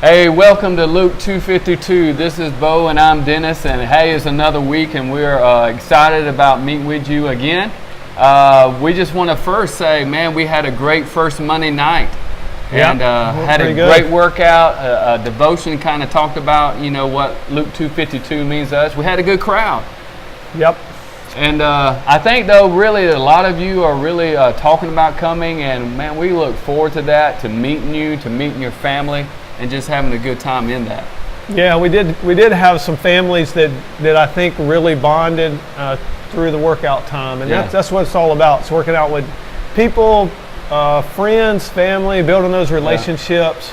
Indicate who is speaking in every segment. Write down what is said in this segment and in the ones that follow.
Speaker 1: Hey, welcome to Luke 252. This is Bo and I'm Dennis, and hey, it's another week and we're excited about meeting with you again. We just want to first say, man, we had a great first Monday night.
Speaker 2: Yep.
Speaker 1: And had a great workout, a devotion kind of talked about, what Luke 252 means to us. We had a good crowd.
Speaker 2: Yep.
Speaker 1: And I think, though, really a lot of you are really talking about coming, and man, we look forward to that, to meeting you, to meeting your family, and just having a good time in that.
Speaker 2: Yeah, we did have some families that I think really bonded through the workout time, and that's what it's all about. It's working out with people, friends, family, building those relationships,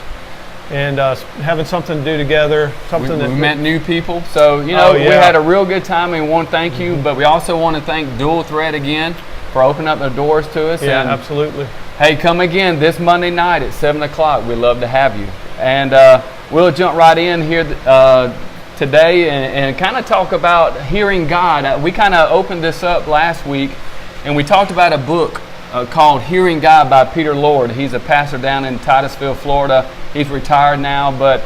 Speaker 2: and having something to do together.
Speaker 1: We met new people, so we had a real good time, and we want to thank you. But we also want to thank Dual Thread again for opening up their doors to us.
Speaker 2: Yeah,
Speaker 1: and,
Speaker 2: absolutely.
Speaker 1: Hey, come again this Monday night at 7 o'clock. We'd love to have you. And we'll jump right in here today and kind of talk about hearing God. We kind of opened this up last week, and we talked about a book called Hearing God by Peter Lord. He's a pastor down in Titusville, Florida. He's retired now, but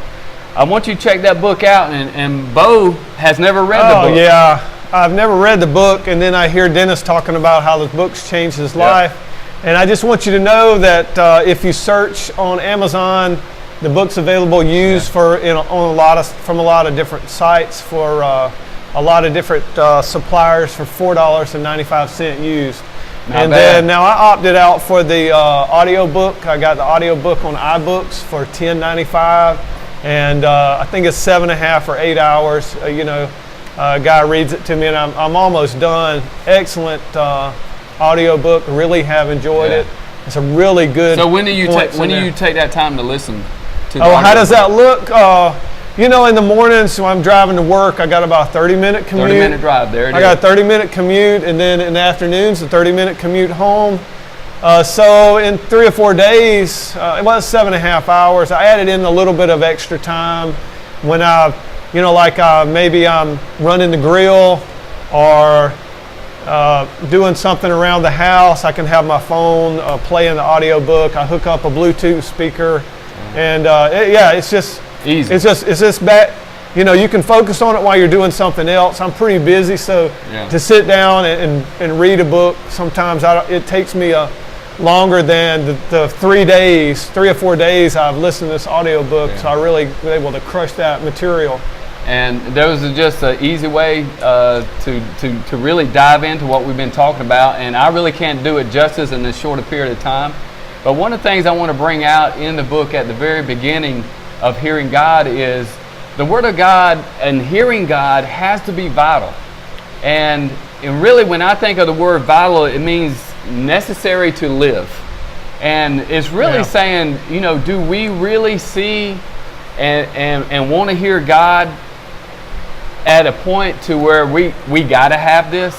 Speaker 1: I want you to check that book out. And Bo has never read the book. Oh,
Speaker 2: yeah. I've never read the book, and then I hear Dennis talking about how the book's changed his life. And I just want you to know that if you search on Amazon, the book's available used from a lot of different sites for a lot of different suppliers for $4.95 used. Then now I opted out for the audio book. I got the audio book on iBooks for $10.95, and I think it's 7.5 or 8 hours. A guy reads it to me, and I'm almost done. Excellent audio book. Really have enjoyed it. It's a really good.
Speaker 1: So when do you take that time to listen to?
Speaker 2: How does that look? In the mornings when I'm driving to work, I got about a 30-minute commute.
Speaker 1: 30-minute drive there.
Speaker 2: I got a 30-minute commute, and then in the afternoons, a 30-minute commute home. So in 3 or 4 days, it was 7.5 hours. I added in a little bit of extra time when maybe I'm running the grill or doing something around the house. I can have my phone playing the audio book. I hook up a Bluetooth speaker, and it's just
Speaker 1: easy.
Speaker 2: It's just back. You can focus on it while you're doing something else. I'm pretty busy, so to sit down and read a book, sometimes it takes me longer than the 3 or 4 days I've listened to this audio book. So I really was able to crush that material.
Speaker 1: And those are just an easy way to really dive into what we've been talking about. And I really can't do it justice in this short period of time. But one of the things I want to bring out in the book at the very beginning of hearing God is the Word of God, and hearing God has to be vital. And really, when I think of the word vital, it means necessary to live. And it's really saying, do we really see and want to hear God at a point to where we got to have this?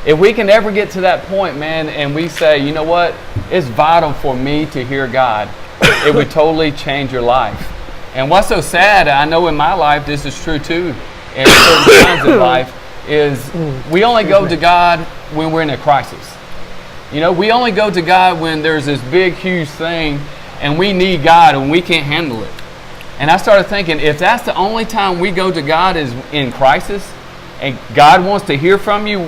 Speaker 1: If we can ever get to that point, man, and we say, you know what, it's vital for me to hear God, it would totally change your life. And what's so sad, I know in my life this is true too, in certain times of life, is we only go to God when we're in a crisis. We only go to God when there's this big, huge thing and we need God and we can't handle it. And I started thinking, if that's the only time we go to God is in crisis, and God wants to hear from you,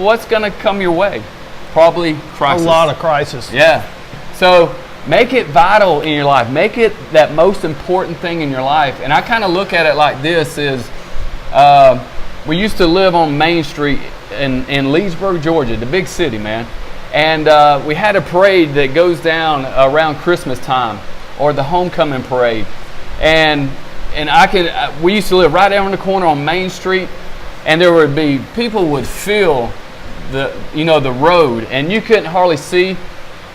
Speaker 1: what's going to come your way? Probably crisis.
Speaker 2: A lot of crisis.
Speaker 1: Yeah. So make it vital in your life. Make it that most important thing in your life. And I kind of look at it like this is, we used to live on Main Street in Leesburg, Georgia, the big city, man. And we had a parade that goes down around Christmas time, or the homecoming parade. And we used to live right there on the corner on Main Street, and there would be people would fill the road, and you couldn't hardly see.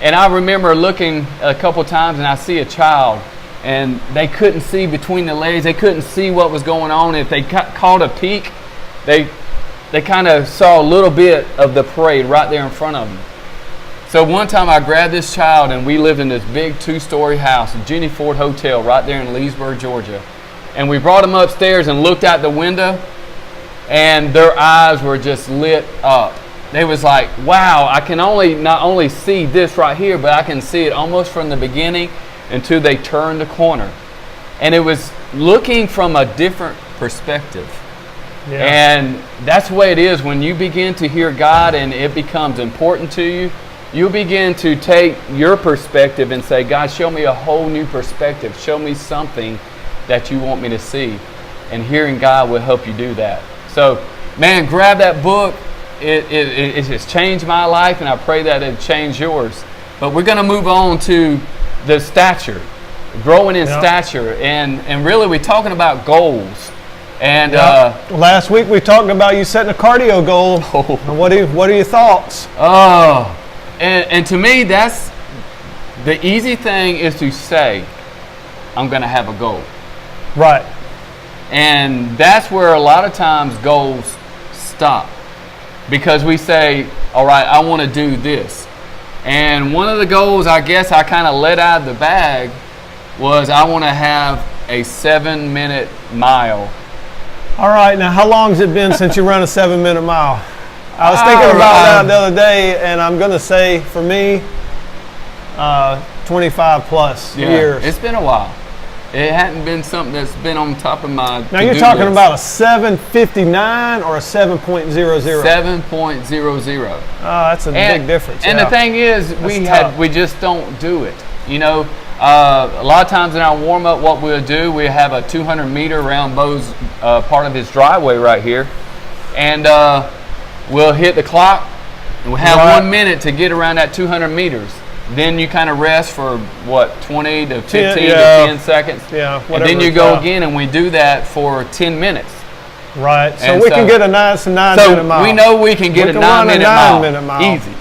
Speaker 1: And I remember looking a couple times, and I see a child, and they couldn't see between the legs. They couldn't see what was going on. If they caught a peek, they kind of saw a little bit of the parade right there in front of them. So one time I grabbed this child, and we lived in this big 2-story house, the Jenny Ford Hotel, right there in Leesburg, Georgia. And we brought them upstairs and looked out the window, and their eyes were just lit up. They was like, wow, I can not only see this right here, but I can see it almost from the beginning until they turn the corner. And it was looking from a different perspective.
Speaker 2: Yeah.
Speaker 1: And that's the way it is when you begin to hear God and it becomes important to you. You begin to take your perspective and say, God, show me a whole new perspective. Show me something that you want me to see. And hearing God will help you do that. So, man, grab that book. It has changed my life, and I pray that it change yours. But we're going to move on to the stature, growing in stature. And really, we're talking about goals. And
Speaker 2: last week we talked about you setting a cardio goal. And what are your thoughts?
Speaker 1: And to me, that's the easy thing is to say, I'm going to have a goal.
Speaker 2: Right.
Speaker 1: And that's where a lot of times goals stop. Because we say, all right, I want to do this. And one of the goals I guess I kind of let out of the bag was I want to have a 7-minute mile.
Speaker 2: All right, now how long has it been since you run a 7-minute mile? I was thinking about that the other day, and I'm going to say, for me, 25 plus years.
Speaker 1: It's been a while. It hadn't been something that's been on top of my
Speaker 2: Now you're talking about a 7:59 or a 7.00?
Speaker 1: 7.00.
Speaker 2: That's a big difference.
Speaker 1: And the thing is, we just don't do it. You know, a lot of times in our warm up, what we'll do, we have a 200 meter around Bo's part of his driveway right here, and we'll hit the clock, and we'll have 1 minute to get around that 200 meters. Then you kind of rest for 20 to 15 to 10 seconds.
Speaker 2: Yeah,
Speaker 1: and then you go again, and we do that for 10 minutes.
Speaker 2: Right. So we can get a nice 9-minute mile.
Speaker 1: We know we can get a 9-minute mile. Easy.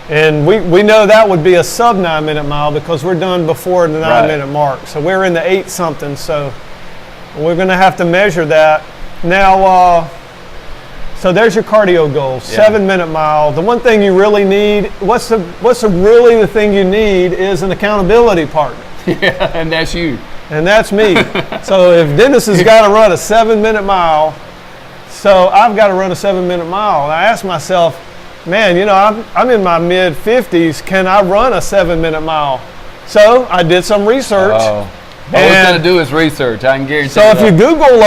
Speaker 2: And we know that would be a sub 9-minute mile because we're done before the 9-minute mark. So we're in the 8 something. So we're going to have to measure that. Now, so there's your cardio goal, 7-minute mile. The one thing you really need, what's really the thing you need is an accountability partner.
Speaker 1: Yeah, and that's you.
Speaker 2: And that's me. So if Dennis has got to run a 7-minute mile, so I've got to run a 7-minute mile. And I ask myself, man, you know, I'm in my mid-50s. Can I run a 7-minute mile? So I did some research.
Speaker 1: All we're going to do is research. I can guarantee you.
Speaker 2: So if you Google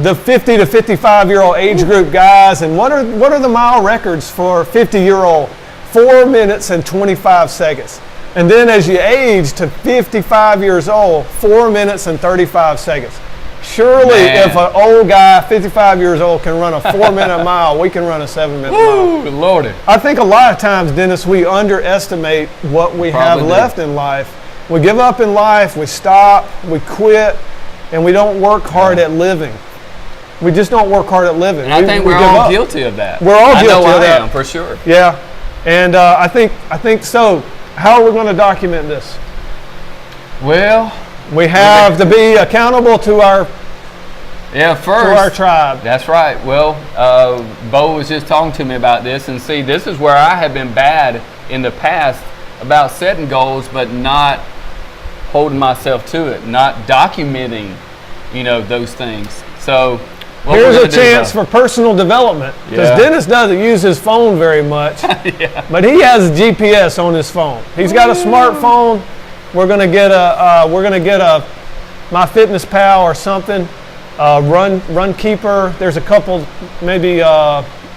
Speaker 2: the 50 to 55-year-old age group guys, and what are the mile records for 50-year-old? 4 minutes and 25 seconds. And then as you age to 55 years old, 4 minutes and 35 seconds. Surely if an old guy, 55 years old, can run a 4-minute mile, we can run a 7-minute mile.
Speaker 1: Ooh, Lordy.
Speaker 2: I think a lot of times, Dennis, we underestimate what we have left in life. We give up in life, we stop, we quit, and we don't work hard at living. We just don't work hard at living.
Speaker 1: And I think we're all guilty of that.
Speaker 2: We're all guilty of that.
Speaker 1: I am, for sure.
Speaker 2: Yeah. And I think so. How are we going to document this?
Speaker 1: Well,
Speaker 2: we have to be accountable to our tribe.
Speaker 1: That's right. Well, Bo was just talking to me about this, and see, this is where I have been bad in the past about setting goals, but not holding myself to it, not documenting, those things. So
Speaker 2: here's a chance for personal development, because Dennis doesn't use his phone very much, but he has a GPS on his phone. He's got a smartphone. We're gonna get a MyFitnessPal or something. Runkeeper. There's a couple. Maybe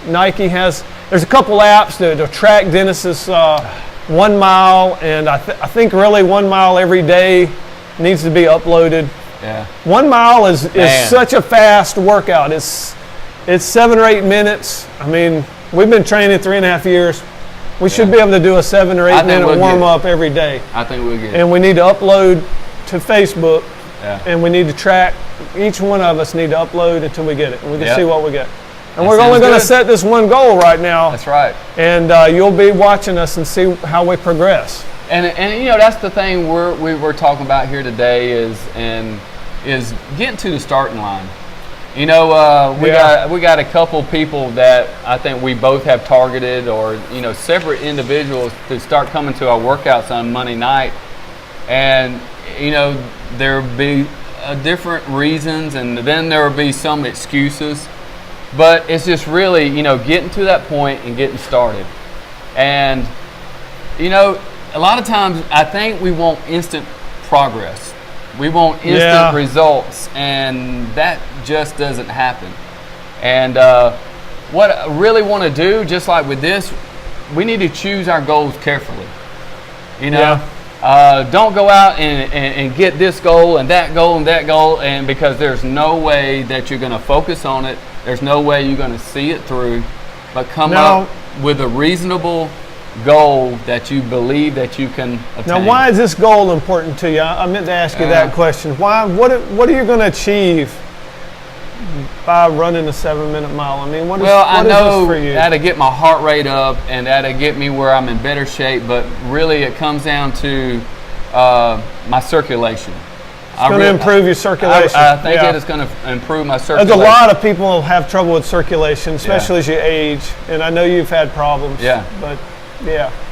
Speaker 2: Nike has. There's a couple apps to track Dennis's 1 mile, and I think really 1 mile every day needs to be uploaded.
Speaker 1: Yeah.
Speaker 2: 1 mile is such a fast workout. It's 7 or 8 minutes. I mean, we've been training 3.5 years. We should be able to do a 7 or 8 minute warm up every day.
Speaker 1: I think we'll get it.
Speaker 2: And we need to upload to Facebook.
Speaker 1: Yeah.
Speaker 2: And we need to track. Each one of us need to upload until we get it. And we can see what we get. And we're only going to set this one goal right now.
Speaker 1: That's right.
Speaker 2: And you'll be watching us and see how we progress.
Speaker 1: And that's the thing we're talking about here today is getting to the starting line. We got a couple people that I think we both have targeted, or separate individuals to start coming to our workouts on Monday night, and there will be different reasons, and then there will be some excuses, but it's just really getting to that point and getting started. And a lot of times I think we want instant progress. We want instant
Speaker 2: Yeah.
Speaker 1: results, and that just doesn't happen. And what I really want to do, just like with this, we need to choose our goals carefully. You know, don't go out and get this goal and that goal and that goal, and because there's no way that you're going to focus on it. There's no way you're going to see it through. But come
Speaker 2: Now-
Speaker 1: up with a reasonable goal that you believe that you can attain.
Speaker 2: Now, why is this goal important to you? I meant to ask you that question. Why? What are you going to achieve by running a 7-minute mile? I mean, what is
Speaker 1: I know
Speaker 2: this for you?
Speaker 1: that'll get my heart rate up and that'll get me where I'm in better shape, but really it comes down to my circulation.
Speaker 2: It's going to improve your circulation.
Speaker 1: I think that it's going to improve my circulation.
Speaker 2: There's a lot of people who have trouble with circulation, especially as you age, and I know you've had problems.
Speaker 1: Yeah.
Speaker 2: But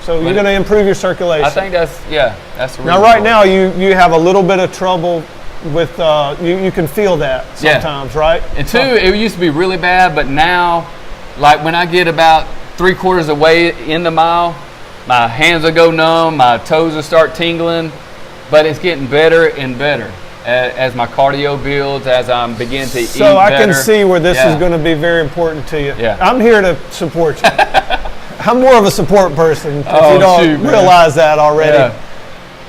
Speaker 2: so you're going to improve your circulation.
Speaker 1: I think that's the reason.
Speaker 2: Now, right
Speaker 1: for it.
Speaker 2: now, you have a little bit of trouble with you can feel that sometimes, right?
Speaker 1: And two, it used to be really bad, but now, like when I get about 3/4 of the way in the mile, my hands will go numb, my toes will start tingling, but it's getting better and better as my cardio builds, as I'm beginning to eat better.
Speaker 2: So I can see where this is going to be very important to you.
Speaker 1: Yeah.
Speaker 2: I'm here to support you. I'm more of a support person, if you don't realize that already.
Speaker 1: Yeah.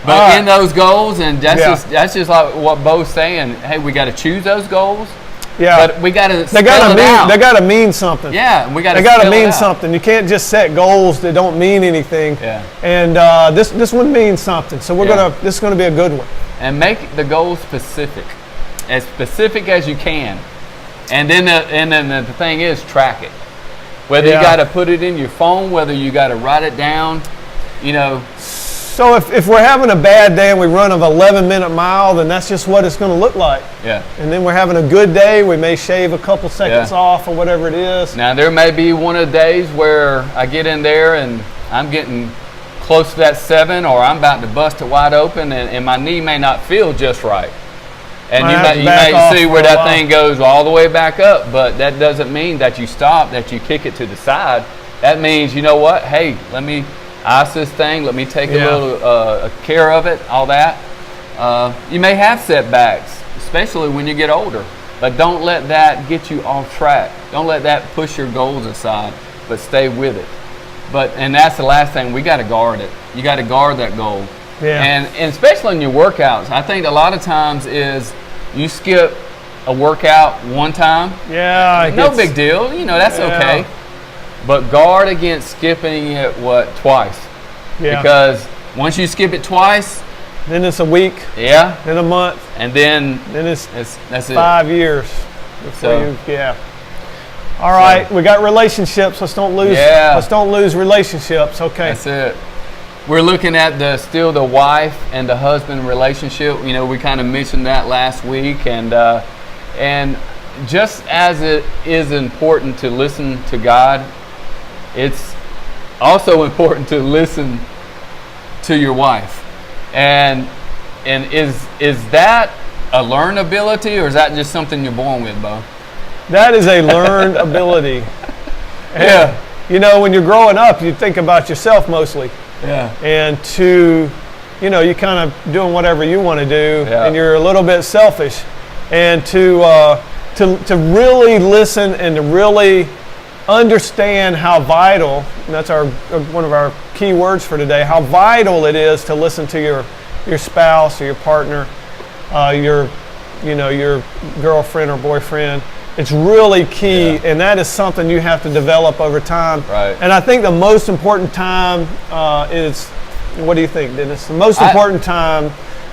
Speaker 1: But in those goals, and that's just like what Bo's saying. Hey, we got to choose those goals.
Speaker 2: Yeah.
Speaker 1: But we got to.
Speaker 2: They got to mean something.
Speaker 1: Yeah, we got to.
Speaker 2: They got to mean something. You can't just set goals that don't mean anything.
Speaker 1: Yeah.
Speaker 2: And this one means something. So this is gonna be a good one.
Speaker 1: And make the goal specific as you can. And then the thing is, track it. Whether you got to put it in your phone, whether you got to write it down, you know.
Speaker 2: So if we're having a bad day and we run an 11-minute mile, then that's just what it's going to look like.
Speaker 1: Yeah.
Speaker 2: And then we're having a good day, we may shave a couple seconds off or whatever it is.
Speaker 1: Now there may be one of the days where I get in there and I'm getting close to that 7, or I'm about to bust it wide open, and my knee may not feel just right. And you may see where that thing goes all the way back up, but that doesn't mean that you stop, that you kick it to the side. That means, you know what, hey, let me ice this thing, let me take a little care of it, all that. You may have setbacks, especially when you get older, but don't let that get you off track. Don't let that push your goals aside, but stay with it. And that's the last thing, we got to guard it. You got to guard that goal.
Speaker 2: Yeah.
Speaker 1: And especially in your workouts, I think a lot of times is you skip a workout one time.
Speaker 2: Yeah.
Speaker 1: No big deal. You know, that's okay. But guard against skipping it, twice. Yeah. Because once you skip it twice,
Speaker 2: then it's a week.
Speaker 1: Yeah.
Speaker 2: Then a month.
Speaker 1: And then
Speaker 2: it's
Speaker 1: that's
Speaker 2: 5 years before All right, we got relationships. Let's don't lose relationships. Okay.
Speaker 1: That's it. We're looking at the wife and the husband relationship. You know, we kind of mentioned that last week, and just as it is important to listen to God, it's also important to listen to your wife. And is that a learned ability, or is that just something you're born with, Bo?
Speaker 2: That is a learned ability.
Speaker 1: Yeah.
Speaker 2: You know, when you're growing up, you think about yourself mostly.
Speaker 1: Yeah.
Speaker 2: And you're kind of doing whatever you want to do, and you're a little bit selfish. And to really listen and to really understand how vital, and that's one of our key words for today, how vital it is to listen to your spouse or your partner, your girlfriend or boyfriend. It's really key, and that is something you have to develop over time.
Speaker 1: Right.
Speaker 2: And I think the most important time is, what do you think, Dennis? The most important time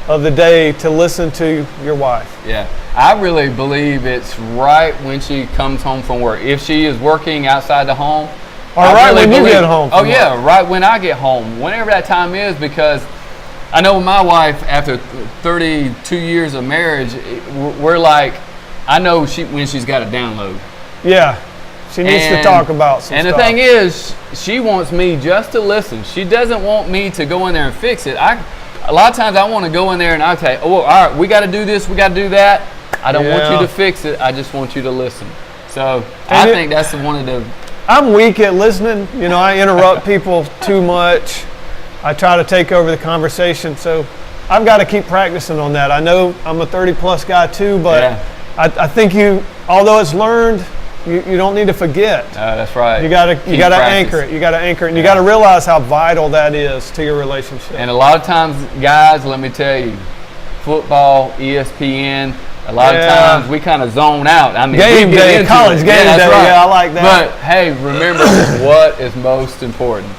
Speaker 2: of the day to listen to your wife.
Speaker 1: Yeah, I really believe it's right when she comes home from work. If she is working outside the home.
Speaker 2: Or right when you get home from work.
Speaker 1: Right when I get home. Whenever that time is, because I know my wife, after 32 years of marriage, we're like, I know when she's got a download.
Speaker 2: Yeah, she needs to talk about some stuff.
Speaker 1: And the thing is, she wants me just to listen. She doesn't want me to go in there and fix it. A lot of times I want to go in there and I say, all right, we got to do this, we got to do that. I don't want you to fix it. I just want you to listen. So I think that's one of the...
Speaker 2: I'm weak at listening. I interrupt people too much. I try to take over the conversation. So I've got to keep practicing on that. I know I'm a 30-plus guy too, but
Speaker 1: Yeah.
Speaker 2: I think although it's learned, you don't need to forget.
Speaker 1: That's right.
Speaker 2: You gotta
Speaker 1: Keep
Speaker 2: anchor it. You gotta anchor it, and you gotta realize how vital that is to your relationship.
Speaker 1: And a lot of times, guys, let me tell you, football, ESPN, a lot of times we kind of zone out. I mean,
Speaker 2: game
Speaker 1: we get
Speaker 2: day,
Speaker 1: into
Speaker 2: college
Speaker 1: it.
Speaker 2: game
Speaker 1: that's
Speaker 2: day.
Speaker 1: right.
Speaker 2: Yeah, I like that.
Speaker 1: But hey, remember what is most important.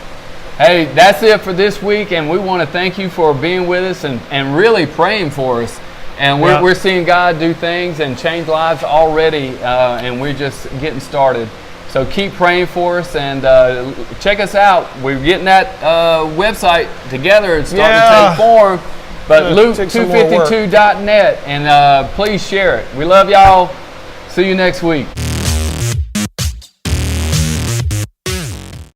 Speaker 1: Hey, that's it for this week, and we want to thank you for being with us and really praying for us. And we're seeing God do things and change lives already, and we're just getting started. So keep praying for us, and check us out. We're getting that website together. It's starting to take form. But Luke252.net, and please share it. We love y'all. See you next week.